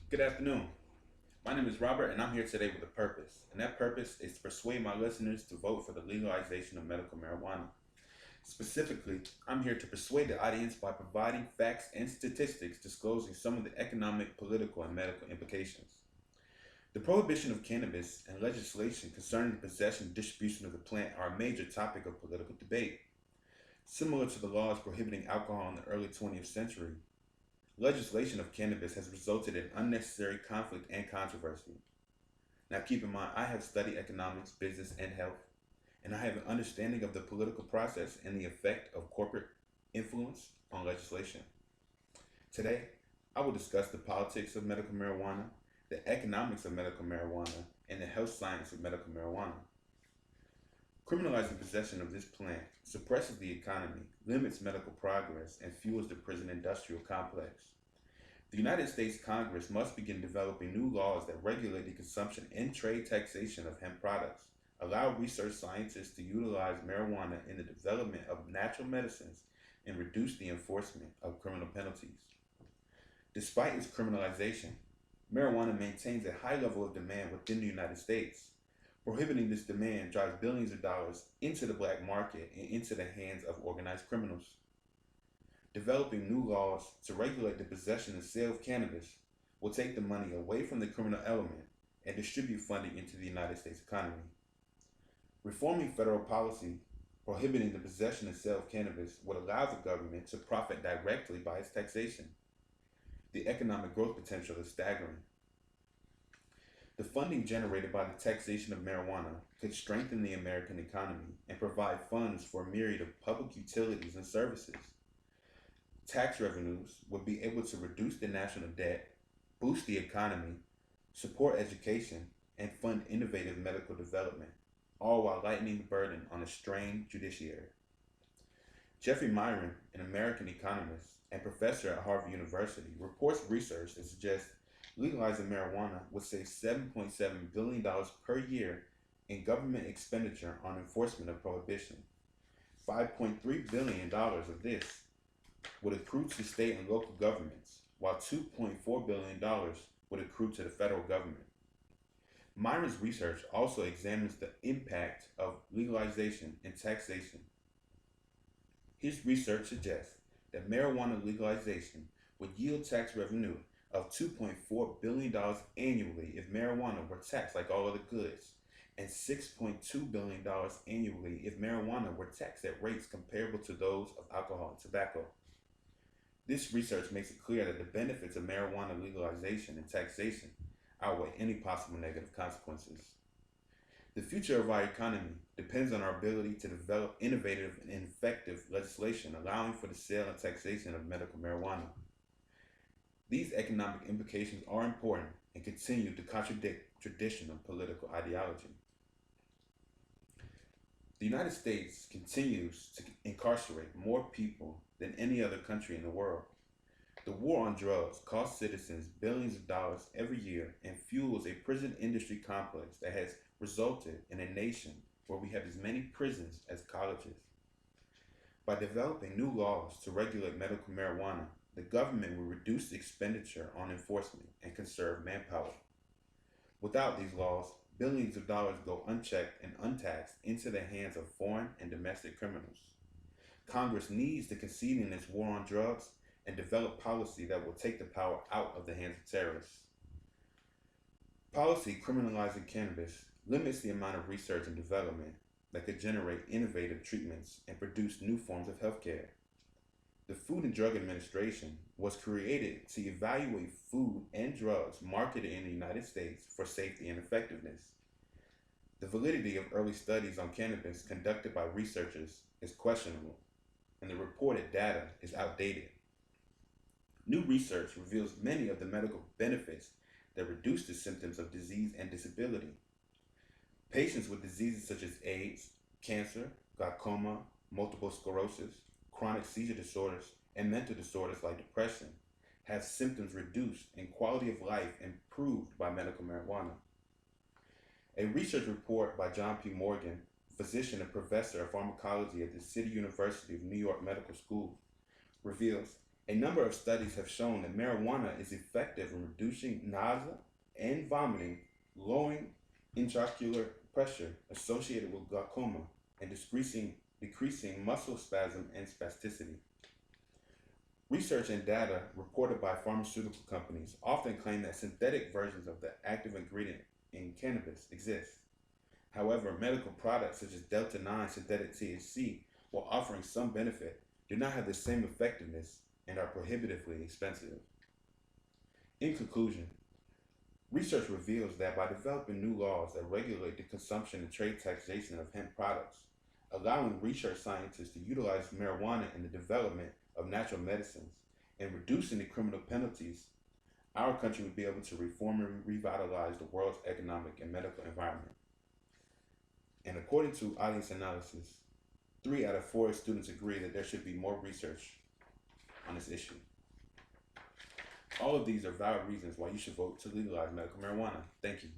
Good afternoon. My name is Robert, and I'm here today with a purpose. And that purpose is to persuade my listeners to vote for the legalization of medical marijuana. Specifically, I'm here to persuade the audience by providing facts and statistics disclosing some of the economic, political, and medical implications. The prohibition of cannabis and legislation concerning the possession and distribution of the plant are a major topic of political debate. Similar to the laws prohibiting alcohol in the early 20th century, legislation of cannabis has resulted in unnecessary conflict and controversy. Now, keep in mind, I have studied economics, business, and health, and I have an understanding of the political process and the effect of corporate influence on legislation. Today, I will discuss the politics of medical marijuana, the economics of medical marijuana, and the health science of medical marijuana. Criminalizing possession of this plant suppresses the economy, limits medical progress, and fuels the prison industrial complex. The United States Congress must begin developing new laws that regulate the consumption and trade taxation of hemp products, allow research scientists to utilize marijuana in the development of natural medicines, and reduce the enforcement of criminal penalties. Despite its criminalization, marijuana maintains a high level of demand within the United States. Prohibiting this demand drives billions of dollars into the black market and into the hands of organized criminals. Developing new laws to regulate the possession and sale of cannabis will take the money away from the criminal element and distribute funding into the United States economy. Reforming federal policy prohibiting the possession and sale of cannabis would allow the government to profit directly by its taxation. The economic growth potential is staggering. The funding generated by the taxation of marijuana could strengthen the American economy and provide funds for a myriad of public utilities and services. Tax revenues would be able to reduce the national debt, boost the economy, support education, and fund innovative medical development, all while lightening the burden on a strained judiciary. Jeffrey Myron, an American economist and professor at Harvard University, reports research that suggests legalizing marijuana would save $7.7 billion per year in government expenditure on enforcement of prohibition. $5.3 billion of this would accrue to state and local governments, while $2.4 billion would accrue to the federal government. Myron's research also examines the impact of legalization and taxation. His research suggests that marijuana legalization would yield tax revenue of $2.4 billion annually if marijuana were taxed like all other goods, and $6.2 billion annually if marijuana were taxed at rates comparable to those of alcohol and tobacco. This research makes it clear that the benefits of marijuana legalization and taxation outweigh any possible negative consequences. The future of our economy depends on our ability to develop innovative and effective legislation allowing for the sale and taxation of medical marijuana. These economic implications are important and continue to contradict traditional political ideology. The United States continues to incarcerate more people than any other country in the world. The war on drugs costs citizens billions of dollars every year and fuels a prison industry complex that has resulted in a nation where we have as many prisons as colleges. By developing new laws to regulate medical marijuana, the government will reduce expenditure on enforcement and conserve manpower. Without these laws, billions of dollars go unchecked and untaxed into the hands of foreign and domestic criminals. Congress needs to concede in its war on drugs and develop policy that will take the power out of the hands of terrorists. Policy criminalizing cannabis limits the amount of research and development that could generate innovative treatments and produce new forms of healthcare. The Food and Drug Administration was created to evaluate food and drugs marketed in the United States for safety and effectiveness. The validity of early studies on cannabis conducted by researchers is questionable, and the reported data is outdated. New research reveals many of the medical benefits that reduce the symptoms of disease and disability. Patients with diseases such as AIDS, cancer, glaucoma, multiple sclerosis, chronic seizure disorders, and mental disorders like depression have symptoms reduced and quality of life improved by medical marijuana. A research report by John P. Morgan, physician and professor of pharmacology at the City University of New York Medical School, reveals A number of studies have shown that marijuana is effective in reducing nausea and vomiting, lowering intraocular pressure associated with glaucoma, and decreasing muscle spasm and spasticity. Research and data reported by pharmaceutical companies often claim that synthetic versions of the active ingredient in cannabis exist. However, medical products such as Delta 9 synthetic THC, while offering some benefit, do not have the same effectiveness and are prohibitively expensive. In conclusion, research reveals that by developing new laws that regulate the consumption and trade taxation of hemp products, allowing research scientists to utilize marijuana in the development of natural medicines, and reducing the criminal penalties, our country would be able to reform and revitalize the world's economic and medical environment. And according to audience analysis, 3 out of 4 students agree that there should be more research on this issue. All of these are valid reasons why you should vote to legalize medical marijuana. Thank you.